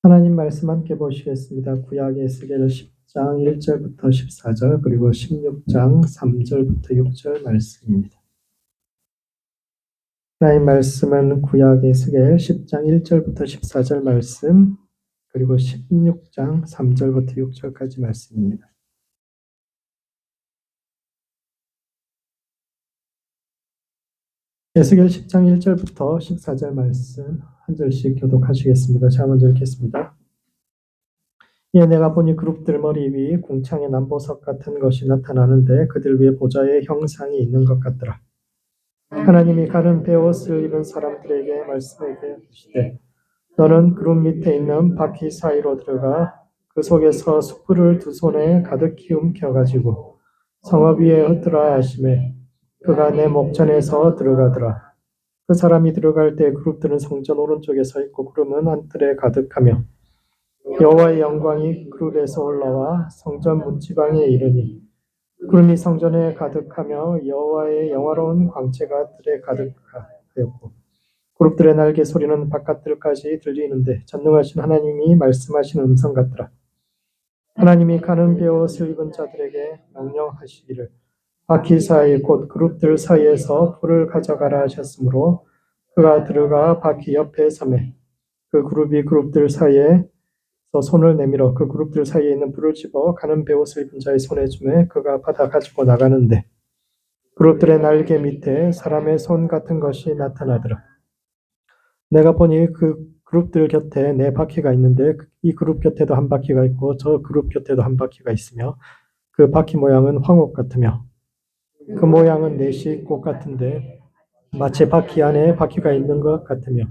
하나님 말씀 함께 보시겠습니다. 구약 에스겔 10장 1절부터 14절 그리고 16장 3절부터 6절 말씀입니다. 하나님 말씀은 구약 에스겔 10장 1절부터 14절 말씀 그리고 16장 3절부터 6절까지 말씀입니다. 에스겔 10장 1절부터 14절 말씀 한 절씩 교독하시겠습니다. 제가 먼저 읽겠습니다. 예, 내가 보니 그룹들 머리 위 궁창의 남보석 같은 것이 나타나는데 그들 위에 보좌의 형상이 있는 것 같더라. 하나님이 가는 베옷을 입은 사람들에게 말씀하게 하시되 너는 그룹 밑에 있는 바퀴 사이로 들어가 그 속에서 숯불을 두 손에 가득히 움켜가지고 성읍 위에 흩으라 하시매 그가 내 목전에서 들어가더라. 그 사람이 들어갈 때 그룹들은 성전 오른쪽에 서 있고 구름은 안뜰에 가득하며 여호와의 영광이 그룹에서 올라와 성전 문지방에 이르니 구름이 성전에 가득하며 여호와의 영화로운 광채가 뜰에 가득하였고 그룹들의 날개 소리는 바깥들까지 들리는데 전능하신 하나님이 말씀하시는 음성 같더라. 하나님이 가는 베옷을 입은 자들에게 명령하시기를 바퀴 사이 곧 그룹들 사이에서 불을 가져가라 하셨으므로 그가 들어가 바퀴 옆에 서매 그 그룹이 그룹들 사이에 손을 내밀어 그 그룹들 사이에 있는 불을 집어 가는 베옷을 입은 자의 손에 주매 그가 받아 가지고 나가는데 그룹들의 날개 밑에 사람의 손 같은 것이 나타나더라. 내가 보니 그 그룹들 곁에 네 바퀴가 있는데 이 그룹 곁에도 한 바퀴가 있고 저 그룹 곁에도 한 바퀴가 있으며 그 바퀴 모양은 황옥 같으며 그 모양은 넷이 꽃 같은데 마치 바퀴 안에 바퀴가 있는 것 같으며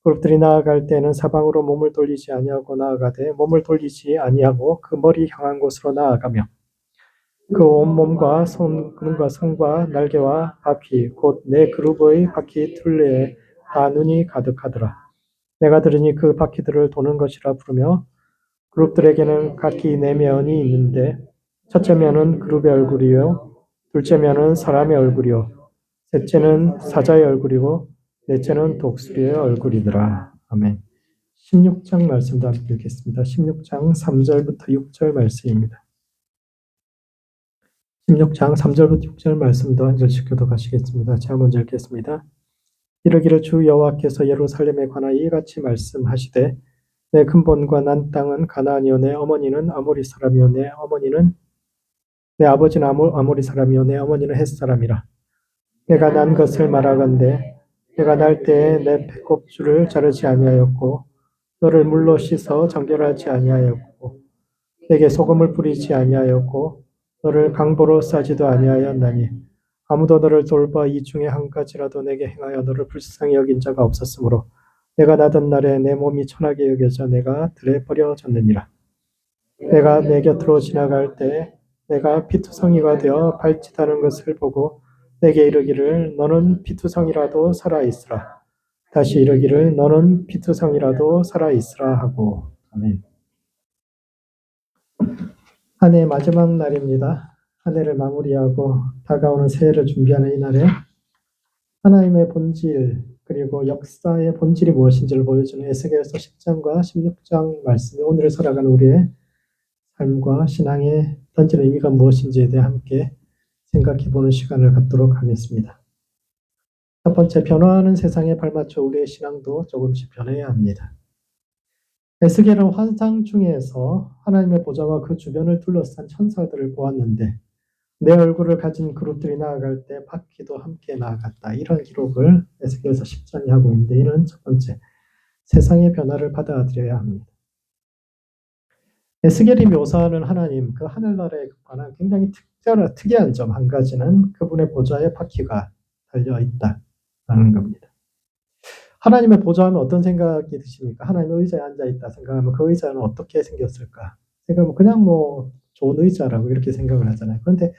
그룹들이 나아갈 때는 사방으로 몸을 돌리지 아니하고 나아가되 몸을 돌리지 아니하고 그 머리 향한 곳으로 나아가며 그 온몸과 눈과 손과 날개와 바퀴 곧 네 그룹의 바퀴 둘레에 다 눈이 가득하더라. 내가 들으니 그 바퀴들을 도는 것이라 부르며 그룹들에게는 각기 네 면이 있는데 첫째 면은 그룹의 얼굴이요 둘째 면은 사람의 얼굴이요 셋째는 사자의 얼굴이고 넷째는 독수리의 얼굴이더라. 아멘. 16장 말씀도 함께 읽겠습니다. 16장 3절부터 6절 말씀입니다. 16장 3절부터 6절 말씀도 한 절씩 교독하시겠습니다. 제가 먼저 읽겠습니다. 이르기를 주 여호와께서 예루살렘에 관하여 이같이 말씀하시되 내 근본과 난 땅은 가나안이요 내 어머니는 아모리 사람이요 내 어머니는 내 아버지는 아모리 사람이요 내 어머니는 헷 사람이라. 내가 난 것을 말하건대 내가 날 때에 내 배꼽줄을 자르지 아니하였고 너를 물로 씻어 정결하지 아니하였고 내게 소금을 뿌리지 아니하였고 너를 강보로 싸지도 아니하였나니 아무도 너를 돌봐 이 중에 한 가지라도 내게 행하여 너를 불쌍히 여긴 자가 없었으므로 내가 나던 날에 내 몸이 천하게 여겨져 내가 들에 버려졌느니라. 내가 내 곁으로 지나갈 때 내가 피투성이가 되어 발짓하는 것을 보고 내게 이르기를 너는 피투성이라도 살아있으라. 다시 이르기를 너는 피투성이라도 살아있으라 하고. 아멘. 한 해 마지막 날입니다. 한 해를 마무리하고 다가오는 새해를 준비하는 이 날에 하나님의 본질 그리고 역사의 본질이 무엇인지를 보여주는 에스겔서 10장과 16장 말씀이 오늘을 살아가는 우리의 삶과 신앙에 던지는 의미가 무엇인지에 대해 함께 생각해보는 시간을 갖도록 하겠습니다. 첫 번째, 변화하는 세상에 발맞춰 우리의 신앙도 조금씩 변해야 합니다. 에스겔은 환상 중에서 하나님의 보좌와 그 주변을 둘러싼 천사들을 보았는데 내 얼굴을 가진 그룹들이 나아갈 때 바퀴도 함께 나아갔다. 이런 기록을 에스겔서 10장이 하고 있는데 이는 첫 번째, 세상의 변화를 받아들여야 합니다. 에스겔이 묘사하는 하나님, 그 하늘나라에 관한 굉장히 특이한 점 한 가지는 그분의 보좌에 바퀴가 달려있다라는 겁니다. 하나님의 보좌하면 어떤 생각이 드십니까? 하나님의 의자에 앉아있다 생각하면 그 의자는 어떻게 생겼을까? 생각하면 그냥 좋은 의자라고 이렇게 생각을 하잖아요. 그런데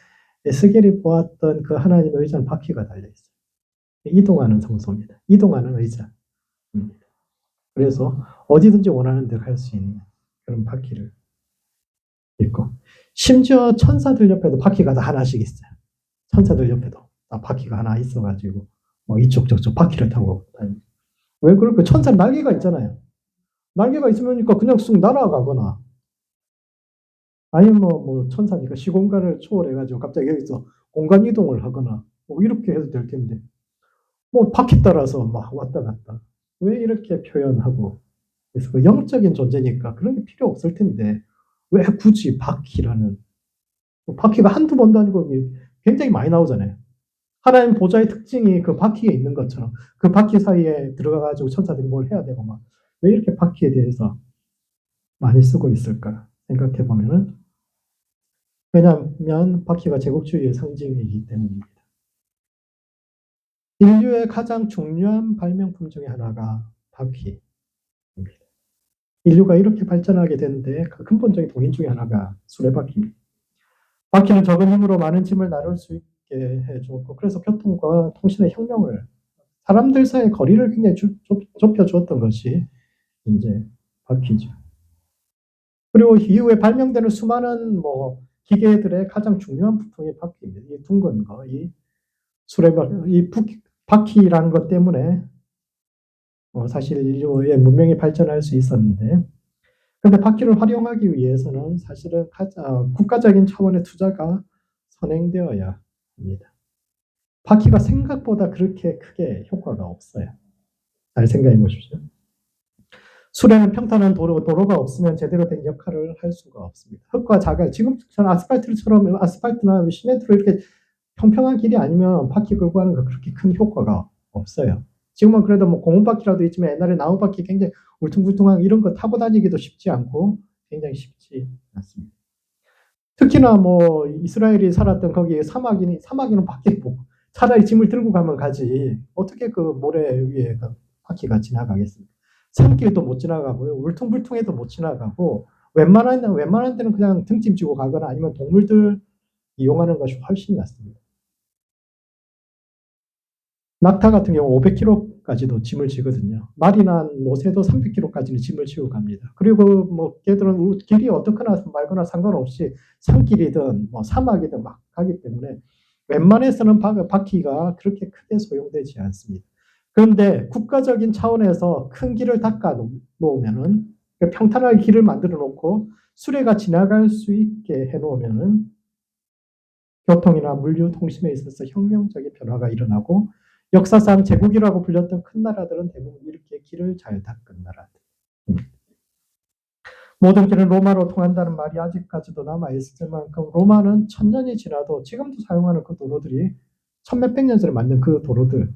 에스겔이 보았던 그 하나님의 의자는 바퀴가 달려있어요. 이동하는 성소입니다. 이동하는 의자입니다. 그래서 어디든지 원하는 데 갈 수 있는 그런 바퀴를 있고 심지어 천사들 옆에도 바퀴가 다 하나씩 있어요. 천사들 옆에도 다 바퀴가 하나 있어가지고 이쪽 저쪽 바퀴를 타고 다니죠. 왜 그럴까? 천사 날개가 있잖아요. 날개가 있으니까 그냥 쑥 날아가거나, 아니면 뭐 천사니까 시공간을 초월해가지고 갑자기 여기서 공간 이동을 하거나, 뭐 이렇게 해도 될 텐데, 뭐 바퀴 따라서 막 왔다 갔다. 왜 이렇게 표현하고, 그래서 그 영적인 존재니까 그런 게 필요 없을 텐데, 왜 굳이 바퀴라는, 바퀴가 한두 번도 아니고 굉장히 많이 나오잖아요. 하나님 보좌의 특징이 그 바퀴에 있는 것처럼 그 바퀴 사이에 들어가가지고 천사들이 뭘 해야 되고 막, 왜 이렇게 바퀴에 대해서 많이 쓰고 있을까 생각해 보면은, 왜냐하면 바퀴가 제국주의의 상징이기 때문입니다. 인류의 가장 중요한 발명품 중에 하나가 바퀴입니다. 인류가 이렇게 발전하게 되는데 그 근본적인 동인 중에 하나가 수레바퀴입니다. 바퀴는 적은 힘으로 많은 짐을 나를 수 있게 해주었고, 그래서 교통과 통신의 혁명을, 사람들 사이의 거리를 굉장히 좁혀주었던 것이 이제 바퀴죠. 그리고 이후에 발명되는 수많은 뭐 기계들의 가장 중요한 부품이 바퀴입니다. 이 둥근 거, 이 수레바퀴, 이 바퀴라는 것 때문에 사실 인류의 문명이 발전할 수 있었는데, 그런데 바퀴를 활용하기 위해서는 사실은 국가적인 차원의 투자가 선행되어야 합니다. 바퀴가 생각보다 그렇게 크게 효과가 없어요. 잘 생각해 보십시오. 수레는 평탄한 도로가 없으면 제대로 된 역할을 할 수가 없습니다. 흙과 자갈, 지금처럼 아스팔트처럼 아스팔트나 시멘트로 이렇게 평평한 길이 아니면 바퀴 끌고 가는 거 그렇게 큰 효과가 없어요. 지금은 그래도 뭐 고무바퀴라도 있지만 옛날에 나무바퀴 굉장히 울퉁불퉁한 이런 거 타고 다니기도 쉽지 않고 굉장히 쉽지 않습니다. 특히나 뭐 이스라엘이 살았던 거기 사막이는 바퀴 뭐 차라리 짐을 들고 가면 가지 어떻게 그 모래 위에 그 바퀴가 지나가겠습니까? 산길도 못 지나가고요. 울퉁불퉁해도 못 지나가고 웬만한 데는 그냥 등짐 지고 가거나 아니면 동물들 이용하는 것이 훨씬 낫습니다. 낙타 같은 경우 500kg까지도 짐을 지거든요. 말이나 노새도 300kg까지는 짐을 지고 갑니다. 그리고 뭐 걔들은 길이 어떻거나 말거나 상관없이 산길이든 뭐 사막이든 막 가기 때문에 웬만해서는 바퀴가 그렇게 크게 소용되지 않습니다. 그런데 국가적인 차원에서 큰 길을 닦아 놓으면은, 평탄하게 길을 만들어 놓고 수레가 지나갈 수 있게 해 놓으면은 교통이나 물류, 통신에 있어서 혁명적인 변화가 일어나고, 역사상 제국이라고 불렸던 큰 나라들은 대부분 이렇게 길을 잘 닦은 나라들입니다. 모든 길은 로마로 통한다는 말이 아직까지도 남아있지만 그 로마는 1000년이 지나도 지금도 사용하는 그 도로들이 천몇백 년 전에 만든 그 도로들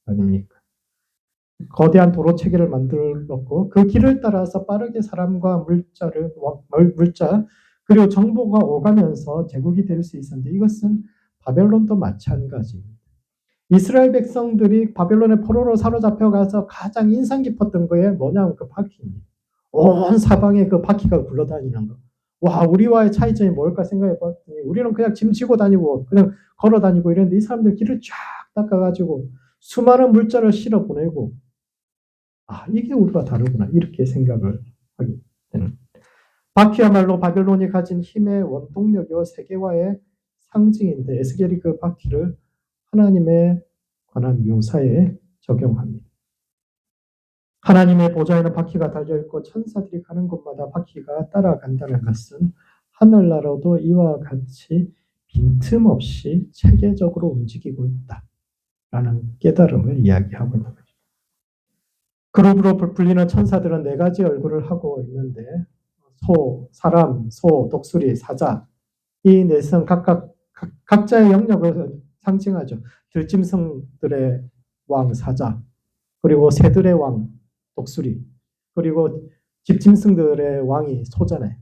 아닙니까? 거대한 도로 체계를 만들었고 그 길을 따라서 빠르게 사람과 물자 그리고 정보가 오가면서 제국이 될 수 있었는데, 이것은 바벨론도 마찬가지입니다. 이스라엘 백성들이 바벨론의 포로로 사로잡혀가서 가장 인상 깊었던 거에 뭐냐면 그 바퀴입니다. 온 사방에 그 바퀴가 굴러다니는 거. 와, 우리와의 차이점이 뭘까 생각해 봤더니 우리는 그냥 짐 지고 다니고 그냥 걸어 다니고 이랬는데 이 사람들 길을 쫙 닦아가지고 수많은 물자를 실어 보내고, 이게 우리가 다르구나 이렇게 생각을 하게 되는. 바퀴야말로 바벨론이 가진 힘의 원동력이요 세계화의 상징인데, 에스겔이 그 바퀴를 하나님에 관한 묘사에 적용합니다. 하나님의 보좌에는 바퀴가 달려있고 천사들이 가는 곳마다 바퀴가 따라간다는 것은 하늘나라도 이와 같이 빈틈없이 체계적으로 움직이고 있다라는 깨달음을 이야기하고 있는 거죠. 그룹으로 불리는 천사들은 4가지 얼굴을 하고 있는데, 사람, 소, 독수리, 사자, 이 넷은 각자의 영역을 상징하죠. 들짐승들의 왕 사자, 그리고 새들의 왕 독수리, 그리고 집짐승들의 왕이 소잖아요.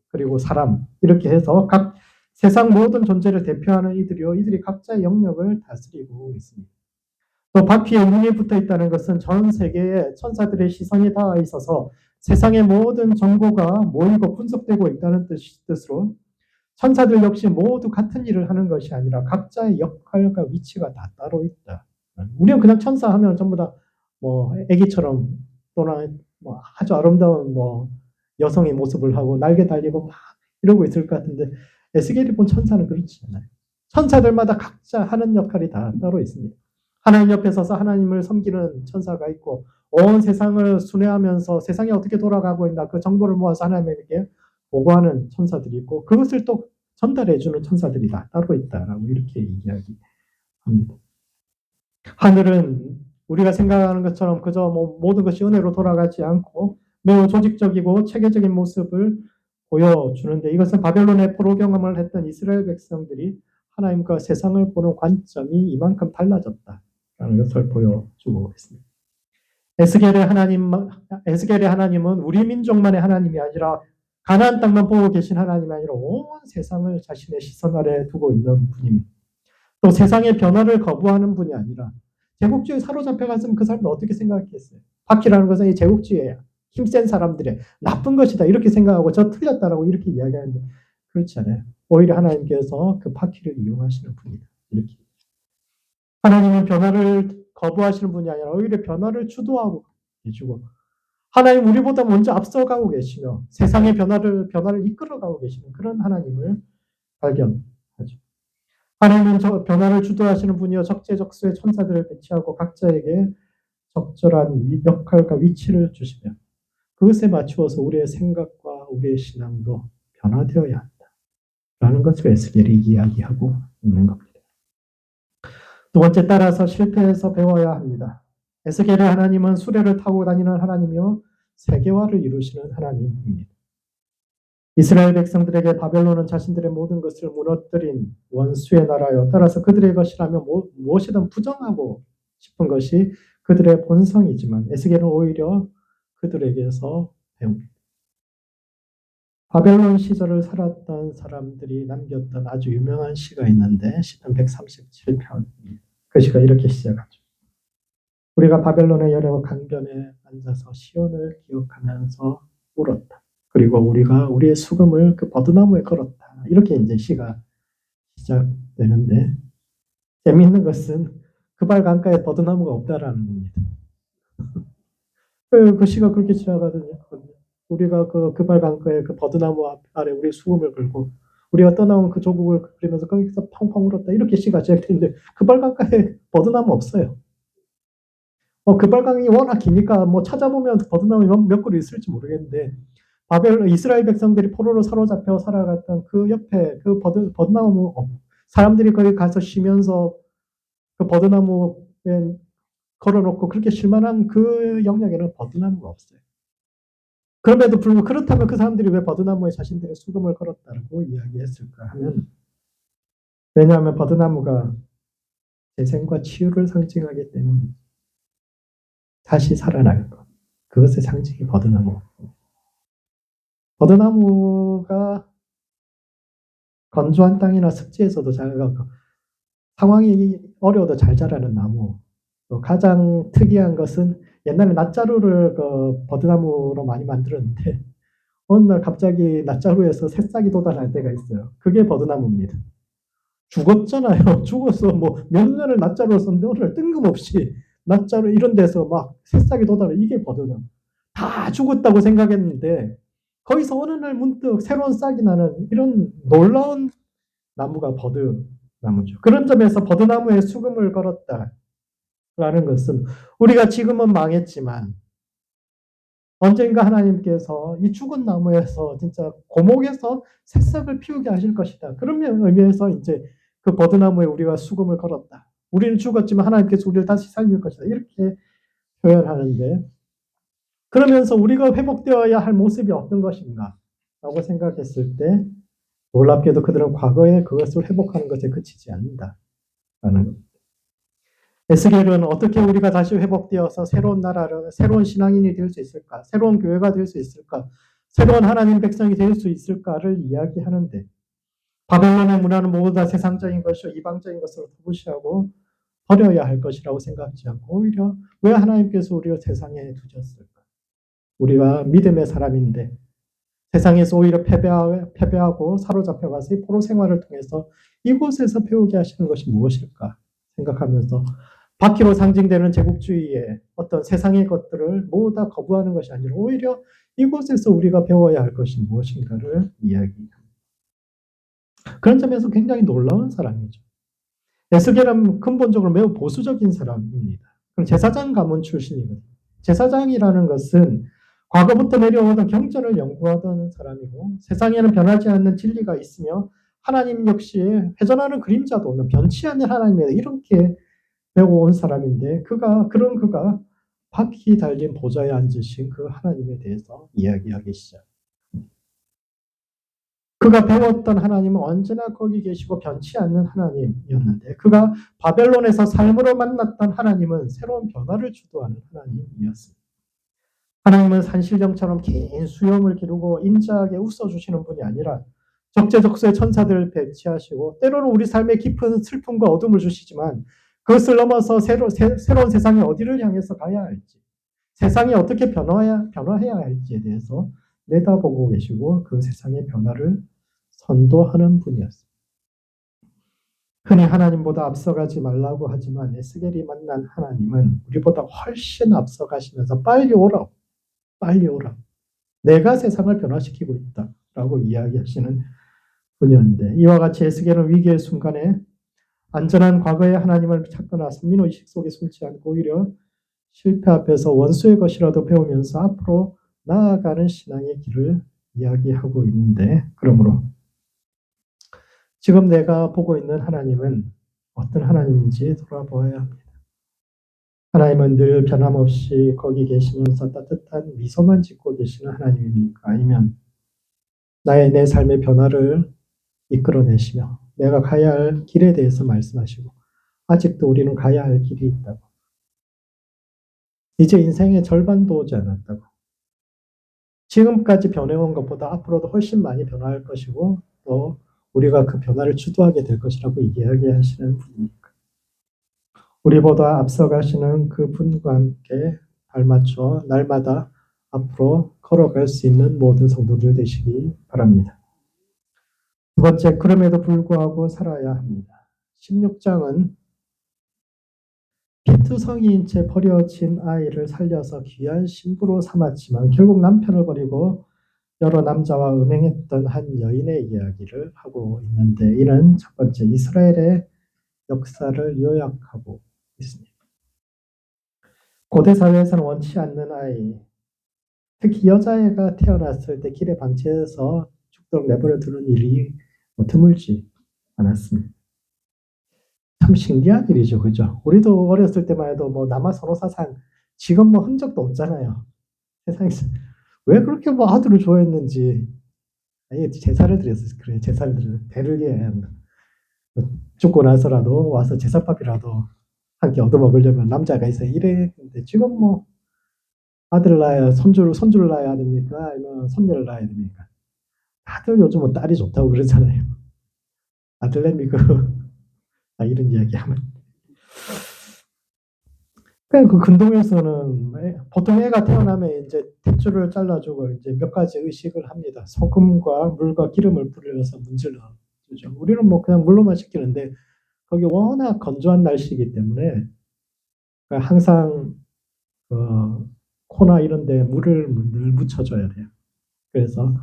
그리고 사람, 이렇게 해서 각 세상 모든 존재를 대표하는 이들이 각자의 영역을 다스리고 있습니다. 또 바퀴에 운이 붙어 있다는 것은 전 세계에 천사들의 시선이 닿아 있어서 세상의 모든 정보가 모이고 분석되고 있다는 뜻으로, 천사들 역시 모두 같은 일을 하는 것이 아니라 각자의 역할과 위치가 다 따로 있다. 우리는 그냥 천사 하면 전부 다 뭐 아기처럼 또는 뭐 아주 아름다운 뭐 여성의 모습을 하고 날개 달리고 막 이러고 있을 것 같은데, 에스겔이 본 천사는 그렇지 않아요. 천사들마다 각자 하는 역할이 다 따로 있습니다. 하나님 옆에 서서 하나님을 섬기는 천사가 있고, 온 세상을 순회하면서 세상이 어떻게 돌아가고 있나 그 정보를 모아서 하나님에게 보고하는 천사들이 있고 그것을 또 전달해주는 천사들이 다 따로 있다라고 이렇게 이야기합니다. 하늘은 우리가 생각하는 것처럼 그저 모든 것이 은혜로 돌아가지 않고 매우 조직적이고 체계적인 모습을 보여주는데 이것은 바벨론의 포로 경험을 했던 이스라엘 백성들이 하나님과 세상을 보는 관점이 이만큼 달라졌다라는 것을 보여주고 있습니다. 에스겔의 하나님은 우리 민족만의 하나님이 아니라 가나안 땅만 보고 계신 하나님이 아니라 온 세상을 자신의 시선 아래 두고 있는 분입니다. 또 세상의 변화를 거부하는 분이 아니라 제국주의에 사로잡혀갔으면 그 사람도 어떻게 생각했겠어요? 바퀴라는 것은 이 제국주의예요. 힘센 사람들의 나쁜 것이다 이렇게 생각하고 저 틀렸다라고 이렇게 이야기하는데 그렇지 않아요. 오히려 하나님께서 그 바퀴를 이용하시는 분이다. 이렇게. 하나님은 변화를 거부하시는 분이 아니라 오히려 변화를 주도하고 계시고 하나님 우리보다 먼저 앞서가고 계시며 세상의 변화를 이끌어가고 계시는 그런 하나님을 발견하죠. 하나님은 변화를 주도하시는 분이여 적재적소의 천사들을 배치하고 각자에게 적절한 역할과 위치를 주시며 그것에 맞추어서 우리의 생각과 우리의 신앙도 변화되어야 한다. 라는 것을 에스겔이 이야기하고 있는 겁니다. 두 번째, 따라서 실패해서 배워야 합니다. 에스겔의 하나님은 수레를 타고 다니는 하나님이요 세계화를 이루시는 하나님입니다. 이스라엘 백성들에게 바벨론은 자신들의 모든 것을 무너뜨린 원수의 나라요. 따라서 그들의 것이라면 무엇이든 부정하고 싶은 것이 그들의 본성이지만 에스겔은 오히려 그들에게서 배웁니다. 바벨론 시절을 살았던 사람들이 남겼던 아주 유명한 시가 있는데 시편 137편입니다. 그 시가 이렇게 시작하죠. 우리가 바벨론의 여러 강변에 앉아서 시온을 기억하면서 울었다. 그리고 우리가 우리의 수금을 그 버드나무에 걸었다. 이렇게 이제 시가 시작되는데 재미있는 것은 그발 강가에 버드나무가 없다라는 겁니다. 그 시가 그렇게 시작하거든요. 우리가 그발 강가에 그 버드나무 아래 우리의 수금을 걸고 우리가 떠나온 그 조국을 그리면서 거기서 펑펑 울었다. 이렇게 시가 시작되는데 그발 강가에 버드나무 없어요. 그발 강이 워낙 기니까 찾아보면 버드나무 몇 그루 있을지 모르겠는데 이스라엘 백성들이 포로로 사로잡혀 살아갔던 그 옆에 그 버드나무 사람들이 거기 가서 쉬면서 그 버드나무에 걸어놓고 그렇게 쉴만한 그 영역에는 버드나무가 없어요. 그럼에도 불구하고 그렇다면 그 사람들이 왜 버드나무에 자신들의 수금을 걸었다고 이야기했을까 하면 왜냐하면 버드나무가 재생과 치유를 상징하기 때문에 다시 살아날 것. 그것의 상징이 버드나무. 버드나무가 건조한 땅이나 습지에서도 잘 상황이 어려워도 잘 자라는 나무. 또 가장 특이한 것은 옛날에 낫자루를 그 버드나무로 많이 만들었는데 어느 날 갑자기 낫자루에서 새싹이 돋아날 때가 있어요. 그게 버드나무입니다. 죽었잖아요. 죽어서 몇 년을 낫자루로 썼는데 오늘 뜬금없이 낫자루 이런 데서 막 새싹이 돋아나 이게 버드나무. 다 죽었다고 생각했는데 거기서 어느 날 문득 새로운 싹이 나는 이런 놀라운 나무가 버드나무죠. 그런 점에서 버드나무에 수금을 걸었다라는 것은 우리가 지금은 망했지만 언젠가 하나님께서 이 죽은 나무에서 진짜 고목에서 새싹을 피우게 하실 것이다. 그런 의미에서 이제 그 버드나무에 우리가 수금을 걸었다. 우리는 죽었지만 하나님께서 우리를 다시 살릴 것이다. 이렇게 표현하는데 그러면서 우리가 회복되어야 할 모습이 어떤 것인가 라고 생각했을 때 놀랍게도 그들은 과거에 그것을 회복하는 것에 그치지 않는다라는 겁니다. 에스겔은 어떻게 우리가 다시 회복되어서 새로운 나라를, 새로운 신앙인이 될 수 있을까? 새로운 교회가 될 수 있을까? 새로운 하나님 백성이 될 수 있을까를 이야기하는데 바벨론의 문화는 모두 다 세상적인 것이요 이방적인 것으로 무시하고 버려야 할 것이라고 생각하지 않고 오히려 왜 하나님께서 우리를 세상에 두셨을까? 우리가 믿음의 사람인데 세상에서 오히려 패배하고 사로잡혀가서 이 포로 생활을 통해서 이곳에서 배우게 하시는 것이 무엇일까 생각하면서 바퀴로 상징되는 제국주의의 어떤 세상의 것들을 모두 다 거부하는 것이 아니라 오히려 이곳에서 우리가 배워야 할 것이 무엇인가를 이야기합니다. 그런 점에서 굉장히 놀라운 사람이죠. 에스겔은 근본적으로 매우 보수적인 사람입니다. 제사장 가문 출신이거든요. 제사장이라는 것은 과거부터 내려오던 경전을 연구하던 사람이고 세상에는 변하지 않는 진리가 있으며 하나님 역시 회전하는 그림자도 없는 변치 않는 하나님에 이렇게 배우고 온 사람인데 그가 바퀴 달린 보좌에 앉으신 그 하나님에 대해서 이야기하기 시작. 그가 배웠던 하나님은 언제나 거기 계시고 변치 않는 하나님이었는데 그가 바벨론에서 삶으로 만났던 하나님은 새로운 변화를 주도하는 하나님이었습니다. 하나님은 산신령처럼 긴 수염을 기르고 인자하게 웃어주시는 분이 아니라 적재적소에 천사들을 배치하시고 때로는 우리 삶에 깊은 슬픔과 어둠을 주시지만 그것을 넘어서 새로운 세상에 어디를 향해서 가야 할지 세상이 어떻게 변화해야 할지에 대해서 내다보고 계시고 그 세상의 변화를 선도하는 분이었습니다. 흔히 하나님보다 앞서가지 말라고 하지만 에스겔이 만난 하나님은 우리보다 훨씬 앞서가시면서 빨리 오라. 내가 세상을 변화시키고 있다라고 이야기하시는 분이었는데 이와 같이 에스겔은 위기의 순간에 안전한 과거의 하나님을 찾거나 선민의식 속에 숨지 않고 오히려 실패 앞에서 원수의 것이라도 배우면서 앞으로 나아가는 신앙의 길을 이야기하고 있는데 그러므로 지금 내가 보고 있는 하나님은 어떤 하나님인지 돌아보아야 합니다. 하나님은 늘 변함없이 거기 계시면서 따뜻한 미소만 짓고 계시는 하나님입니까? 아니면 내 삶의 변화를 이끌어내시며 내가 가야 할 길에 대해서 말씀하시고 아직도 우리는 가야 할 길이 있다고. 이제 인생의 절반도 오지 않았다고. 지금까지 변해온 것보다 앞으로도 훨씬 많이 변화할 것이고 또 우리가 그 변화를 주도하게 될 것이라고 이야기하시는 분입니다. 우리보다 앞서가시는 그 분과 함께 발맞춰 날마다 앞으로 걸어갈 수 있는 모든 성도들 되시기 바랍니다. 두 번째, 그럼에도 불구하고 살아야 합니다. 16장은 피투성이인 채 버려진 아이를 살려서 귀한 신부로 삼았지만 결국 남편을 버리고 여러 남자와 음행했던 한 여인의 이야기를 하고 있는데 이는 첫 번째 이스라엘의 역사를 요약하고 있습니다. 고대 사회에서는 원치 않는 아이, 특히 여자애가 태어났을 때 길에 방치해서 죽도록 내버려 두는 일이 드물지 않았습니다. 참 신기한 일이죠, 그죠? 우리도 어렸을 때만 해도 뭐 남아 선호사상 지금 뭐 흔적도 없잖아요. 세상에서 왜 그렇게 뭐 아들을 좋아했는지 아예 제사를 드렸어요. 그래, 제사를 드려 베를리엔 죽고 나서라도 와서 제사밥이라도 함께 얻어먹으려면 남자가 있어야 이래. 근데 지금 뭐 아들 낳아야 손주를 낳아야 됩니까? 아니면 손녀를 낳아야 됩니까? 다들 요즘은 딸이 좋다고 그러잖아요. 아들내미 이런 이야기하면. 그 근동에서는 보통 애가 태어나면 이제 탯줄을 잘라주고 이제 몇 가지 의식을 합니다. 소금과 물과 기름을 뿌려서 문질러 주죠. 우리는 뭐 그냥 물로만 시키는데 거기 워낙 건조한 날씨이기 때문에 항상 코나 이런 데 물을 늘 묻혀줘야 돼요. 그래서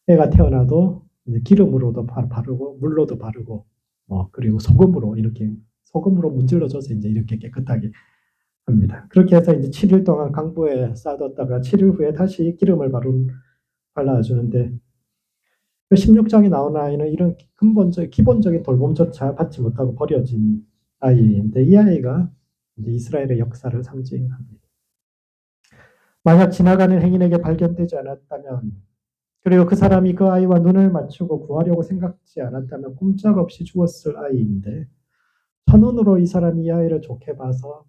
애가 태어나도 기름으로도 바르고 물로도 바르고 그리고 소금으로 문질러줘서 이제 이렇게 깨끗하게 합니다. 그렇게 해서 이제 7일 동안 강보에 쌓아뒀다가 7일 후에 다시 기름을 발라주는데 16장에 나온 아이는 이런 기본적인 돌봄조차 받지 못하고 버려진 아이인데 이 아이가 이제 이스라엘의 역사를 상징합니다. 만약 지나가는 행인에게 발견되지 않았다면 그리고 그 사람이 그 아이와 눈을 맞추고 구하려고 생각지 않았다면 꼼짝없이 죽었을 아이인데 천운으로 이 사람이 이 아이를 좋게 봐서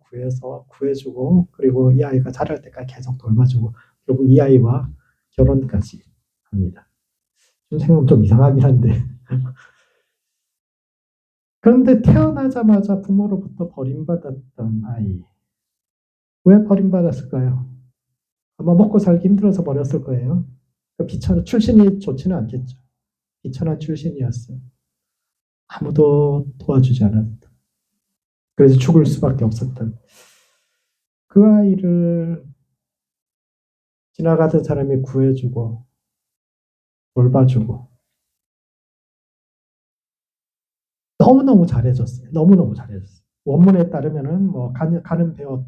구해주고 그리고 이 아이가 자랄 때까지 계속 돌봐주고 결국 이 아이와 결혼까지 합니다. 좀 생각하면 좀 이상하긴 한데 그런데 태어나자마자 부모로부터 버림받았던 아이 왜 버림받았을까요? 아마 먹고 살기 힘들어서 버렸을 거예요. 출신이 좋지는 않겠죠. 비천한 출신이었어요. 아무도 도와주지 않았다. 그래서 죽을 수밖에 없었던 그 아이를 지나가던 사람이 구해주고 돌봐주고 너무너무 잘해줬어요. 너무너무 잘해줬어요. 원문에 따르면은 가는 배옷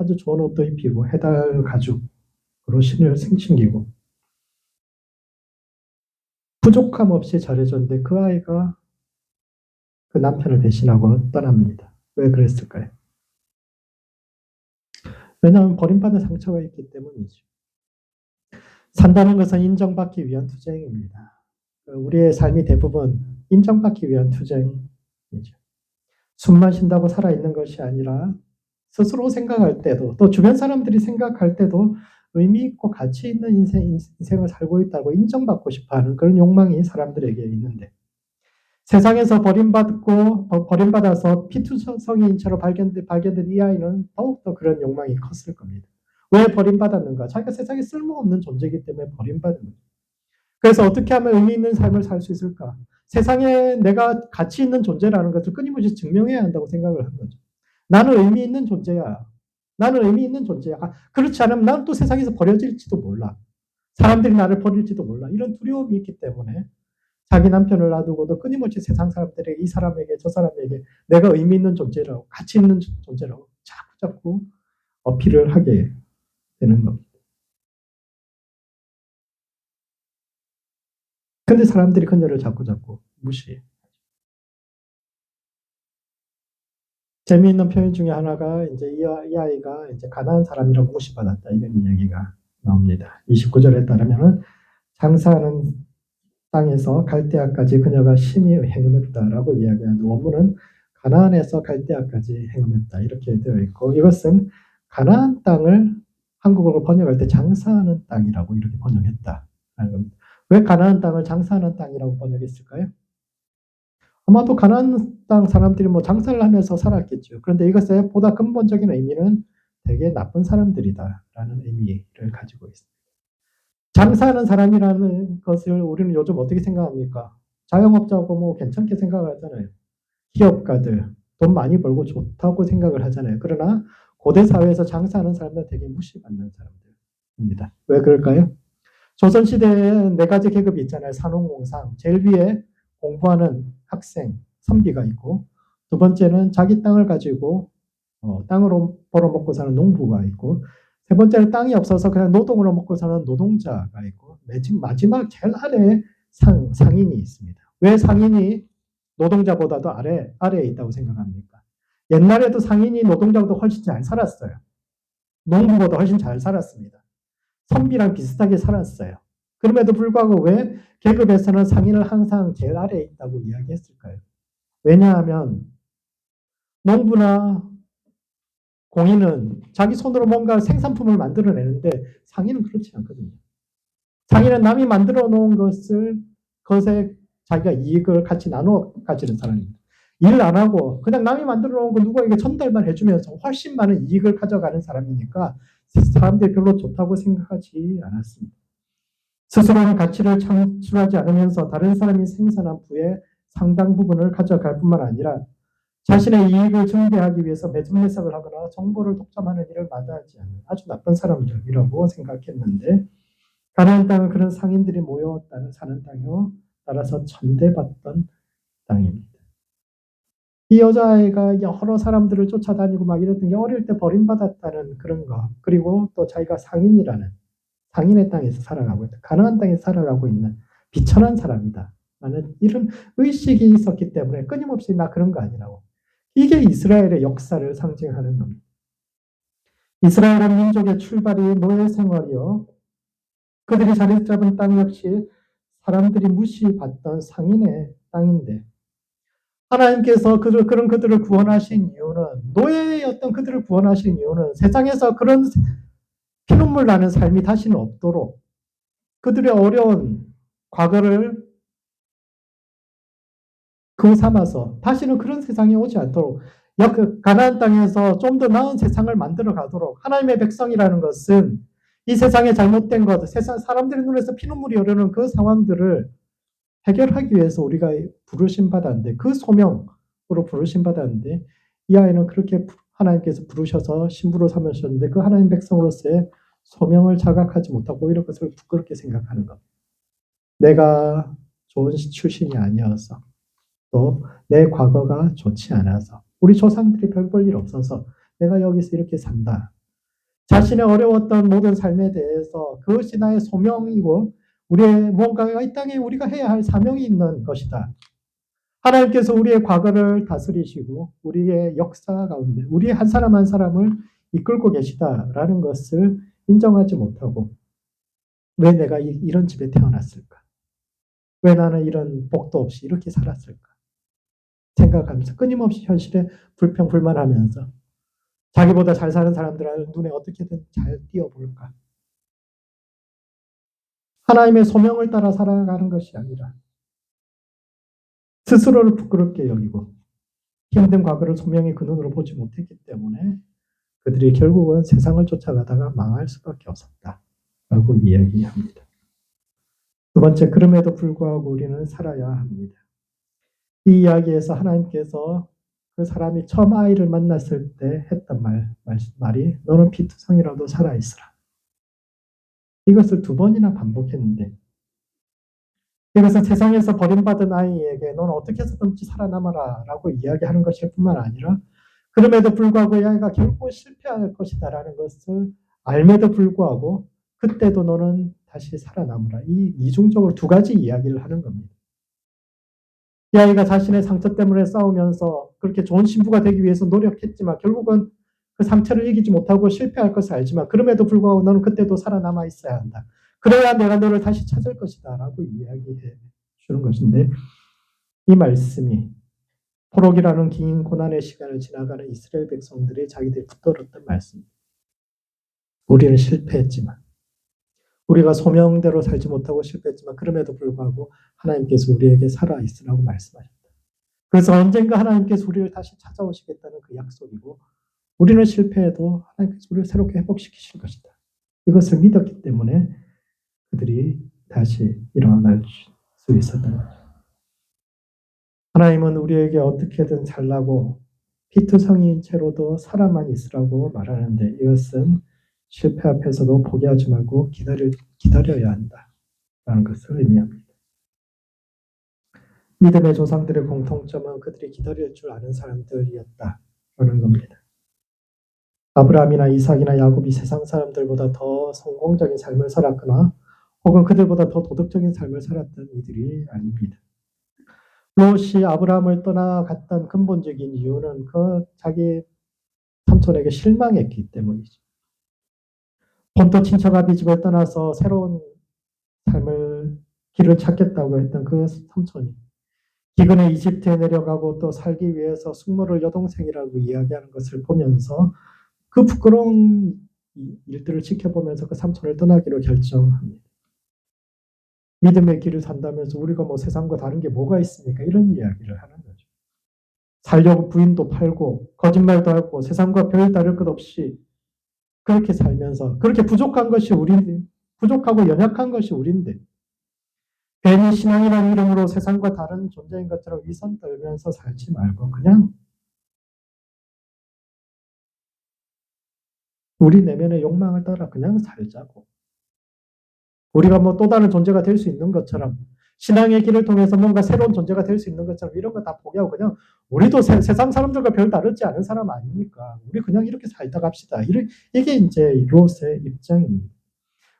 아주 좋은 옷도 입히고 해달 가죽으로 신을 챙기고 부족함 없이 잘해줬는데 그 아이가 그 남편을 배신하고 떠납니다. 왜 그랬을까요? 왜냐하면 버림받은 상처가 있기 때문이죠. 산다는 것은 인정받기 위한 투쟁입니다. 우리의 삶이 대부분 인정받기 위한 투쟁이죠. 숨 마신다고 살아있는 것이 아니라 스스로 생각할 때도 또 주변 사람들이 생각할 때도 의미 있고 가치 있는 인생을 살고 있다고 인정받고 싶어하는 그런 욕망이 사람들에게 있는데 세상에서 버림받아서 피투성이인 채로 발견된 이 아이는 더욱더 그런 욕망이 컸을 겁니다. 왜 버림받았는가? 자기가 세상에 쓸모없는 존재이기 때문에 버림받은 거예요. 그래서 어떻게 하면 의미 있는 삶을 살 수 있을까? 세상에 내가 가치 있는 존재라는 것을 끊임없이 증명해야 한다고 생각을 한 거죠. 나는 의미 있는 존재야. 나는 의미 있는 존재야. 그렇지 않으면 나는 또 세상에서 버려질지도 몰라. 사람들이 나를 버릴지도 몰라. 이런 두려움이 있기 때문에 자기 남편을 놔두고도 끊임없이 세상 사람들에게 이 사람에게 저 사람에게 내가 의미 있는 존재라고 가치 있는 존재라고 자꾸 어필을 하게 되는 겁니다. 근데 사람들이 그녀를 자꾸 무시해. 재미있는 표현 중에 하나가 이제 이 아이가 이제 가난한 사람이라고 무시받았다 이런 이야기가 나옵니다. 29절에 따르면은 장사하는 땅에서 갈대아까지 그녀가 심히 행음했다라고 이야기하는데 원문은 가나안에서 갈대아까지 행음했다 이렇게 되어 있고 이것은 가나안 땅을 한국어로 번역할 때 장사하는 땅이라고 이렇게 번역했다. 왜 가나안 땅을 장사하는 땅이라고 번역했을까요? 아마도 가나안 땅 사람들이 뭐 장사를 하면서 살았겠죠. 그런데 이것의 보다 근본적인 의미는 되게 나쁜 사람들이다라는 의미를 가지고 있습니다. 장사하는 사람이라는 것을 우리는 요즘 어떻게 생각합니까? 자영업자고 뭐 괜찮게 생각을 하잖아요. 기업가들, 돈 많이 벌고 좋다고 생각을 하잖아요. 그러나 고대 사회에서 장사하는 사람들은 되게 무시받는 사람들입니다. 왜 그럴까요? 조선시대에 네 가지 계급이 있잖아요. 산업공상. 제일 위에 공부하는 학생, 선비가 있고, 두 번째는 자기 땅을 가지고 땅으로 벌어먹고 사는 농부가 있고, 세 번째는 땅이 없어서 그냥 노동으로 먹고 사는 노동자가 있고, 마지막 제일 아래에 상인이 있습니다. 왜 상인이 노동자보다도 아래에 있다고 생각합니까? 옛날에도 상인이 노동자보다 훨씬 잘 살았어요. 농부보다 훨씬 잘 살았습니다. 선비랑 비슷하게 살았어요. 그럼에도 불구하고 왜 계급에서는 상인을 항상 제일 아래에 있다고 이야기했을까요? 왜냐하면 농부나 공인은 자기 손으로 뭔가 생산품을 만들어내는데 상인은 그렇지 않거든요. 상인은 남이 만들어 놓은 것에 자기가 이익을 같이 나눠 가지는 사람입니다. 일 안 하고 그냥 남이 만들어 놓은 거 누구에게 전달만 해주면서 훨씬 많은 이익을 가져가는 사람이니까 사람들이 별로 좋다고 생각하지 않았습니다. 스스로는 가치를 창출하지 않으면서 다른 사람이 생산한 부의 상당 부분을 가져갈 뿐만 아니라 자신의 이익을 증대하기 위해서 매점 해석을 하거나 정보를 독점하는 일을 마다하지 않는 아주 나쁜 사람들이라고 생각했는데 가나안 땅은 그런 상인들이 모여 사는 땅이요. 따라서 천대받던 땅입니다. 이 여자아이가 여러 사람들을 쫓아다니고 막 이랬던 게 어릴 때 버림받았다는 그런 거 그리고 또 자기가 상인의 땅에서 살아가고 있다. 가나안 땅에서 살아가고 있는 비천한 사람이다. 라는 이런 의식이 있었기 때문에 끊임없이 나 그런 거 아니라고. 이게 이스라엘의 역사를 상징하는 겁니다. 이스라엘은 민족의 출발이 노예 생활이요. 그들이 자리 잡은 땅 역시 사람들이 무시받던 상인의 땅인데 하나님께서 그들을 구원하신 이유는 노예였던 그들을 구원하신 이유는 세상에서 그런 피눈물 나는 삶이 다시는 없도록 그들의 어려운 과거를 그 삼아서 다시는 그런 세상이 오지 않도록 가나안 땅에서 좀 더 나은 세상을 만들어 가도록 하나님의 백성이라는 것은 이 세상에 잘못된 것, 세상 사람들의 눈에서 피눈물이 흐르는 그 상황들을 해결하기 위해서 우리가 부르심 받았는데 그 소명으로 부르심 받았는데 이 아이는 그렇게 하나님께서 부르셔서 신부로 삼으셨는데 그 하나님 백성으로서의 소명을 자각하지 못하고 오히려 그것을 부끄럽게 생각하는 것. 내가 좋은 출신이 아니어서 또 내 과거가 좋지 않아서 우리 조상들이 별 볼 일 없어서 내가 여기서 이렇게 산다. 자신의 어려웠던 모든 삶에 대해서 그것이 나의 소명이고 우리의 무언가가 이 땅에 우리가 해야 할 사명이 있는 것이다. 하나님께서 우리의 과거를 다스리시고 우리의 역사 가운데 우리 한 사람 한 사람을 이끌고 계시다라는 것을 인정하지 못하고 왜 내가 이런 집에 태어났을까? 왜 나는 이런 복도 없이 이렇게 살았을까? 생각하면서 끊임없이 현실에 불평불만하면서 자기보다 잘 사는 사람들 눈에 어떻게든 잘 띄어볼까? 하나님의 소명을 따라 살아가는 것이 아니라 스스로를 부끄럽게 여기고 힘든 과거를 소명의 그 눈으로 보지 못했기 때문에 그들이 결국은 세상을 쫓아가다가 망할 수밖에 없었다라고 이야기합니다. 두 번째, 그럼에도 불구하고 우리는 살아야 합니다. 이 이야기에서 하나님께서 그 사람이 처음 아이를 만났을 때 했던 말이 너는 피투성이라도 살아있으라. 이것을 두 번이나 반복했는데 이것은 세상에서 버림받은 아이에게 너는 어떻게 해서든지 살아남아라 라고 이야기하는 것일 뿐만 아니라 그럼에도 불구하고 이 아이가 결국 실패할 것이다라는 것을 알매도 불구하고 그때도 너는 다시 살아남으라. 이 이중적으로 두 가지 이야기를 하는 겁니다. 이 아이가 자신의 상처 때문에 싸우면서 그렇게 좋은 신부가 되기 위해서 노력했지만 결국은 그 상처를 이기지 못하고 실패할 것을 알지만 그럼에도 불구하고 너는 그때도 살아남아 있어야 한다. 그래야 내가 너를 다시 찾을 것이다 라고 이야기해 주는 것인데 이 말씀이 포록이라는 긴 고난의 시간을 지나가는 이스라엘 백성들이 자기들이 붙들었던 말씀입니다. 우리는 실패했지만 우리가 소명대로 살지 못하고 실패했지만 그럼에도 불구하고 하나님께서 우리에게 살아있으라고 말씀하셨다. 그래서 언젠가 하나님께서 우리를 다시 찾아오시겠다는 그 약속이고 우리는 실패해도 하나님께서 우리를 새롭게 회복시키실 것이다. 이것을 믿었기 때문에 그들이 다시 일어날 수 있었던 거죠. 하나님은 우리에게 어떻게든 살라고 피투성이인 채로도 살아만 있으라고 말하는데 이것은 실패 앞에서도 포기하지 말고 기다려야 한다라는 것을 의미합니다. 믿음의 조상들의 공통점은 그들이 기다릴 줄 아는 사람들이었다라는 겁니다. 아브라함이나 이삭이나 야곱이 세상 사람들보다 더 성공적인 삶을 살았거나 혹은 그들보다 더 도덕적인 삶을 살았던 이들이 아닙니다. 롯이 아브라함을 떠나갔던 근본적인 이유는 그 자기 삼촌에게 실망했기 때문이죠. 본토 친척 아비 집을 떠나서 새로운 삶을 길을 찾겠다고 했던 그 삼촌이 기근에 이집트에 내려가고 또 살기 위해서 숙모를 여동생이라고 이야기하는 것을 보면서 그 부끄러운 일들을 지켜보면서 그 삼촌을 떠나기로 결정합니다. 믿음의 길을 산다면서 우리가 뭐 세상과 다른 게 뭐가 있습니까? 이런 이야기를 하는 거죠. 살려고 부인도 팔고 거짓말도 하고 세상과 별 다를 것 없이 그렇게 살면서 그렇게 부족하고 연약한 것이 우리인데 괜히 신앙이라는 이름으로 세상과 다른 존재인 것처럼 위선 떨면서 살지 말고 그냥 우리 내면의 욕망을 따라 그냥 살자고. 우리가 뭐 또 다른 존재가 될 수 있는 것처럼 신앙의 길을 통해서 뭔가 새로운 존재가 될 수 있는 것처럼 이런 거 다 포기하고 그냥 우리도 세상 사람들과 별 다르지 않은 사람 아니니까 우리 그냥 이렇게 살다 갑시다. 이게 이제 롯의 입장입니다.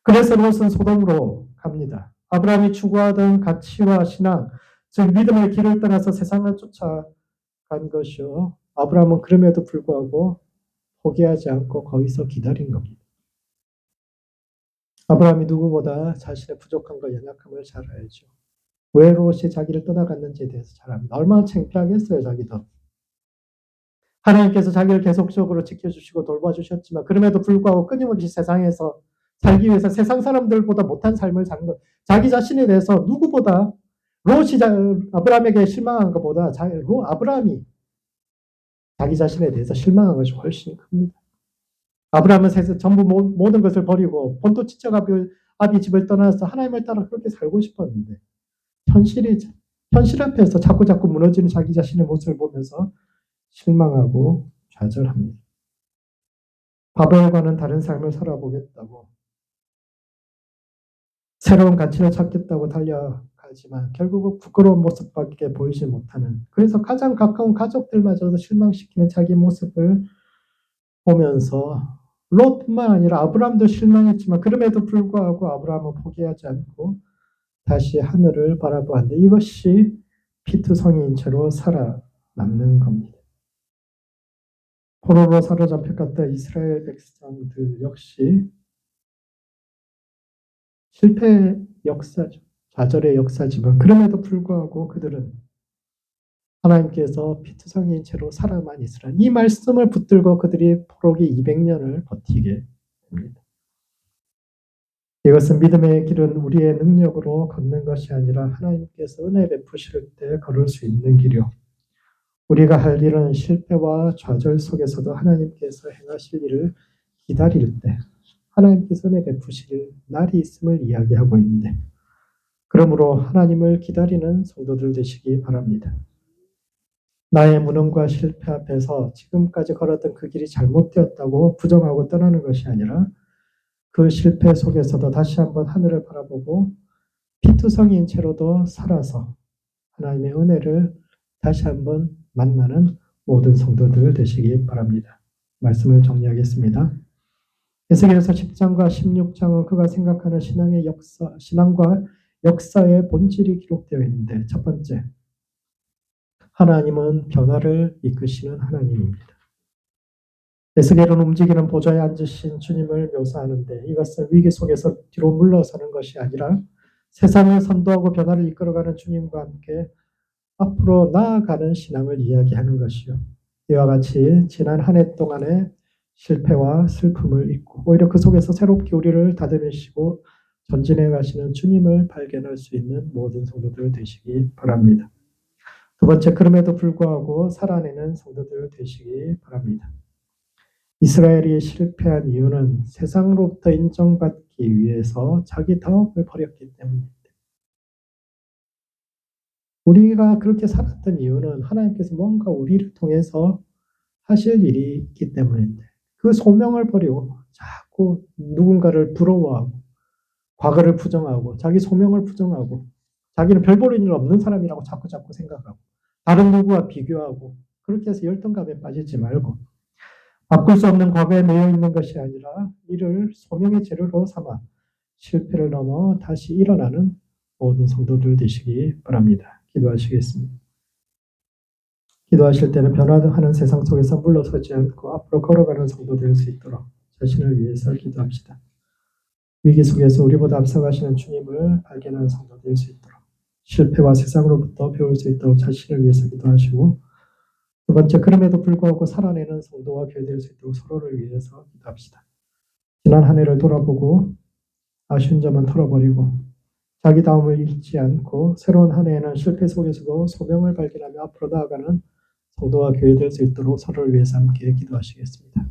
그래서 롯은 소돔으로 갑니다. 아브라함이 추구하던 가치와 신앙, 즉 믿음의 길을 떠나서 세상을 쫓아간 것이요. 아브라함은 그럼에도 불구하고 포기하지 않고 거기서 기다린 겁니다. 아브라함이 누구보다 자신의 부족함과 연약함을 잘 알죠. 왜 롯이 자기를 떠나갔는지에 대해서 잘 압니다. 얼마나 창피하겠어요, 자기도. 하나님께서 자기를 계속적으로 지켜주시고 돌봐주셨지만 그럼에도 불구하고 끊임없이 세상에서 살기 위해서 세상 사람들보다 못한 삶을 사는 것. 자기 자신에 대해서 누구보다 롯이 아브라함에게 실망한 것보다 아브라함이 자기 자신에 대해서 실망한 것이 훨씬 큽니다. 아브라함은 전부 모든 것을 버리고 본토 친척 아비 집을 떠나서 하나님을 따라 그렇게 살고 싶었는데 현실 앞에서 자꾸 무너지는 자기 자신의 모습을 보면서 실망하고 좌절합니다. 바벨과는 다른 삶을 살아보겠다고 새로운 가치를 찾겠다고 달려가지만 결국은 부끄러운 모습밖에 보이지 못하는 그래서 가장 가까운 가족들마저도 실망시키는 자기 모습을 보면서 롯뿐만 아니라 아브라함도 실망했지만 그럼에도 불구하고 아브라함은 포기하지 않고 다시 하늘을 바라보았는데 이것이 피투성이인 채로 살아남는 겁니다. 포로로 사로잡혀갔던 이스라엘 백성들 역시 실패의 역사죠. 좌절의 역사지만 그럼에도 불구하고 그들은 하나님께서 피투성이인 채로 살아만 있으라. 이 말씀을 붙들고 그들이 포로기 200년을 버티게 됩니다. 이것은 믿음의 길은 우리의 능력으로 걷는 것이 아니라 하나님께서 은혜 베푸실 때 걸을 수 있는 길이요. 우리가 할 일은 실패와 좌절 속에서도 하나님께서 행하실 일을 기다릴 때 하나님께서 은혜 베푸실 날이 있음을 이야기하고 있는데 그러므로 하나님을 기다리는 성도들 되시기 바랍니다. 나의 무능과 실패 앞에서 지금까지 걸었던 그 길이 잘못되었다고 부정하고 떠나는 것이 아니라 그 실패 속에서도 다시 한번 하늘을 바라보고 피투성이인 채로도 살아서 하나님의 은혜를 다시 한번 만나는 모든 성도들 되시기 바랍니다. 말씀을 정리하겠습니다. 에스겔서 10장과 16장은 그가 생각하는 신앙과 역사의 본질이 기록되어 있는데 첫 번째, 하나님은 변화를 이끄시는 하나님입니다. 에스겔은 움직이는 보좌에 앉으신 주님을 묘사하는데 이것은 위기 속에서 뒤로 물러서는 것이 아니라 세상을 선도하고 변화를 이끌어가는 주님과 함께 앞으로 나아가는 신앙을 이야기하는 것이요. 이와 같이 지난 한 해 동안의 실패와 슬픔을 잊고 오히려 그 속에서 새롭게 우리를 다듬으시고 전진해 가시는 주님을 발견할 수 있는 모든 성도들 되시기 바랍니다. 두 번째, 그럼에도 불구하고 살아내는 성도들 되시기 바랍니다. 이스라엘이 실패한 이유는 세상으로부터 인정받기 위해서 자기 다움을 버렸기 때문입니다. 우리가 그렇게 살았던 이유는 하나님께서 뭔가 우리를 통해서 하실 일이 있기 때문인데 그 소명을 버리고 자꾸 누군가를 부러워하고 과거를 부정하고 자기 소명을 부정하고 자기는 별 볼 일 없는 사람이라고 자꾸 생각하고 다른 누구와 비교하고 그렇게 해서 열등감에 빠지지 말고 바꿀 수 없는 과거에 매여 있는 것이 아니라 이를 소명의 재료로 삼아 실패를 넘어 다시 일어나는 모든 성도들 되시기 바랍니다. 기도하시겠습니다. 기도하실 때는 변화하는 세상 속에서 물러서지 않고 앞으로 걸어가는 성도 될 수 있도록 자신을 위해서 기도합시다. 위기 속에서 우리보다 앞서가시는 주님을 발견하는 성도 될 수 있도록 실패와 세상으로부터 배울 수 있도록 자신을 위해서 기도하시고 두 번째, 그럼에도 불구하고 살아내는 성도와 교회 될 수 있도록 서로를 위해서 기도합시다. 지난 한 해를 돌아보고 아쉬운 점은 털어버리고 자기 다움을 잃지 않고 새로운 한 해에는 실패 속에서도 소명을 발견하며 앞으로 나아가는 성도와 교회 될 수 있도록 서로를 위해서 함께 기도하시겠습니다.